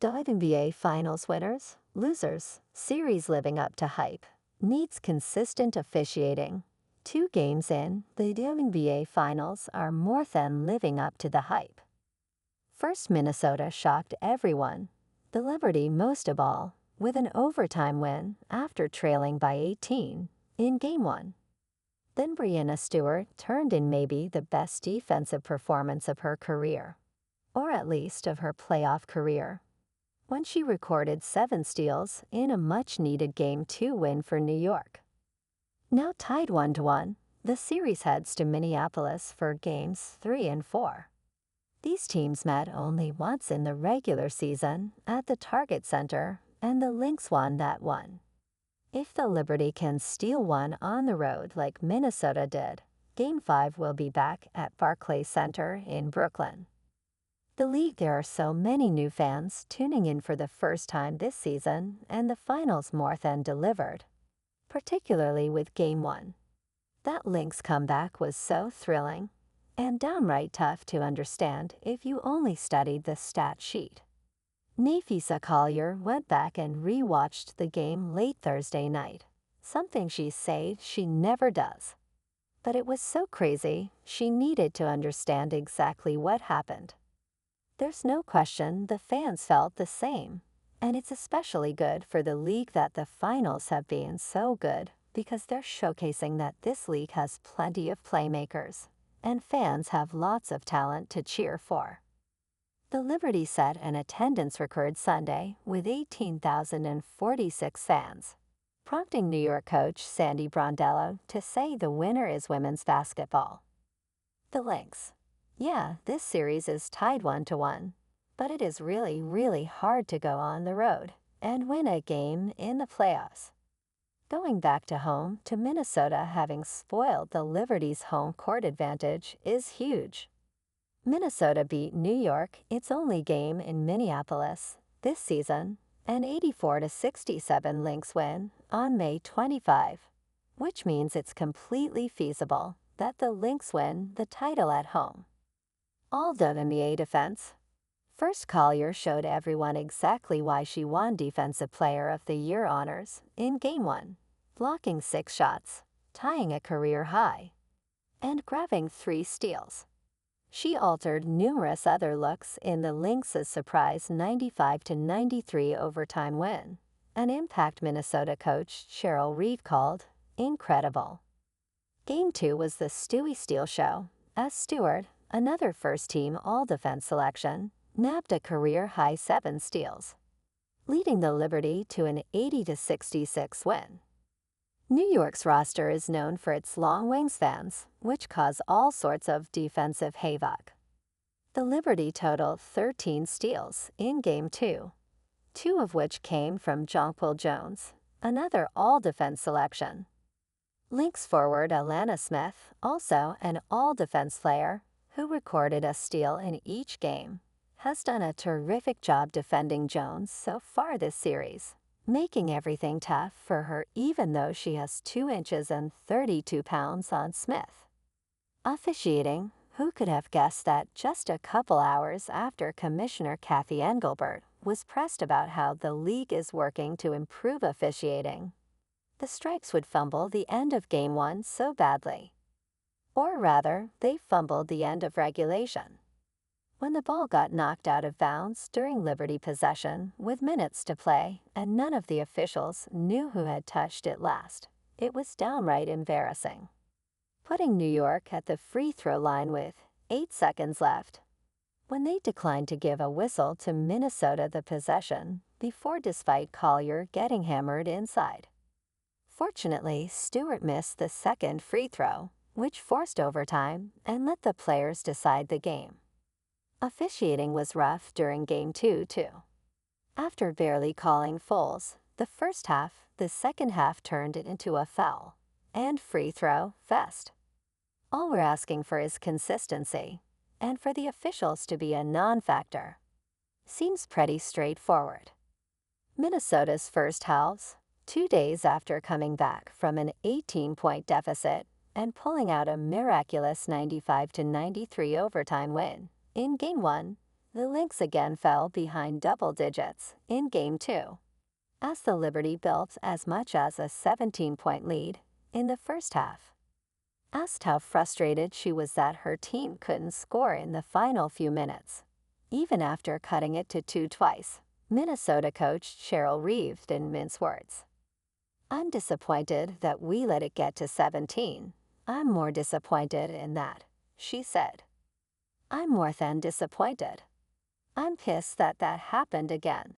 WNBA Finals winners, losers, series living up to hype, needs consistent officiating. 2 games in, the WNBA Finals are more than living up to the hype. First, Minnesota shocked everyone, the Liberty most of all, with an overtime win after trailing by 18 in Game 1. Then Breanna Stewart turned in maybe the best defensive performance of her career, or at least of her playoff career, when she recorded 7 steals in a much-needed Game 2 win for New York. Now tied 1-1, the series heads to Minneapolis for Games 3 and 4. These teams met only once in the regular season at the Target Center, and the Lynx won that one. If the Liberty can steal one on the road like Minnesota did, Game 5 will be back at Barclays Center in Brooklyn. The league, there are so many new fans tuning in for the first time this season, and the finals more than delivered, particularly with Game 1. That Lynx comeback was so thrilling and downright tough to understand if you only studied the stat sheet. Nafisa Collier went back and re-watched the game late Thursday night, something she said she never does. But it was so crazy, she needed to understand exactly what happened. There's no question the fans felt the same, and it's especially good for the league that the finals have been so good, because they're showcasing that this league has plenty of playmakers, and fans have lots of talent to cheer for. The Liberty set an attendance record Sunday with 18,046 fans, prompting New York coach Sandy Brondello to say the winner is women's basketball. The Lynx. Yeah, this series is tied 1-1, but it is really hard to go on the road and win a game in the playoffs. Going back to home to Minnesota, having spoiled the Liberty's home court advantage, is huge. Minnesota beat New York its only game in Minneapolis this season, an 84-67 Lynx win on May 25, which means it's completely feasible that the Lynx win the title at home. All WNBA defense. First, Collier showed everyone exactly why she won Defensive Player of the Year honors in Game 1, blocking 6 shots, tying a career high, and grabbing 3 steals. She altered numerous other looks in the Lynx's surprise 95-93 overtime win, an impact Minnesota coach Cheryl Reeve called incredible. Game 2 was the Stewie Steal show, as Stewart, another first-team All-Defense selection, nabbed a career-high 7 steals, leading the Liberty to an 80-66 win. New York's roster is known for its long wingspans, which cause all sorts of defensive havoc. The Liberty totaled 13 steals in Game 2, 2 of which came from Jonquil Jones, another all-defense selection. Lynx forward Alana Smith, also an all-defense player, who recorded a steal in each game, has done a terrific job defending Jones so far this series, making everything tough for her even though she has 2 inches and 32 pounds on Smith. Officiating. Who could have guessed that just a couple hours after Commissioner Kathy Engelbert was pressed about how the league is working to improve officiating, the Strikes would fumble the end of Game 1 so badly? Or rather, they fumbled the end of regulation, when the ball got knocked out of bounds during Liberty possession with minutes to play and none of the officials knew who had touched it last. It was downright embarrassing, putting New York at the free throw line with 8 seconds left, when they declined to give a whistle to Minnesota the possession before, despite Collier getting hammered inside. Fortunately, Stewart missed the second free throw, which forced overtime and let the players decide the game. Officiating was rough during Game 2, too. After barely calling fouls the first half, the second half turned it into a foul and free throw fest. All we're asking for is consistency, and for the officials to be a non-factor. Seems pretty straightforward. Minnesota's first halves, 2 days after coming back from an 18-point deficit and pulling out a miraculous 95-93 overtime win in Game 1, The Lynx again fell behind double digits in Game 2, as the Liberty built as much as a 17-point lead in the first half. Asked how frustrated she was that her team couldn't score in the final few minutes, even after cutting it to 2 twice, Minnesota coach Cheryl Reeve didn't mince words. "I'm disappointed that we let it get to 17. I'm more disappointed in that," she said. "I'm more than disappointed. I'm pissed that that happened again."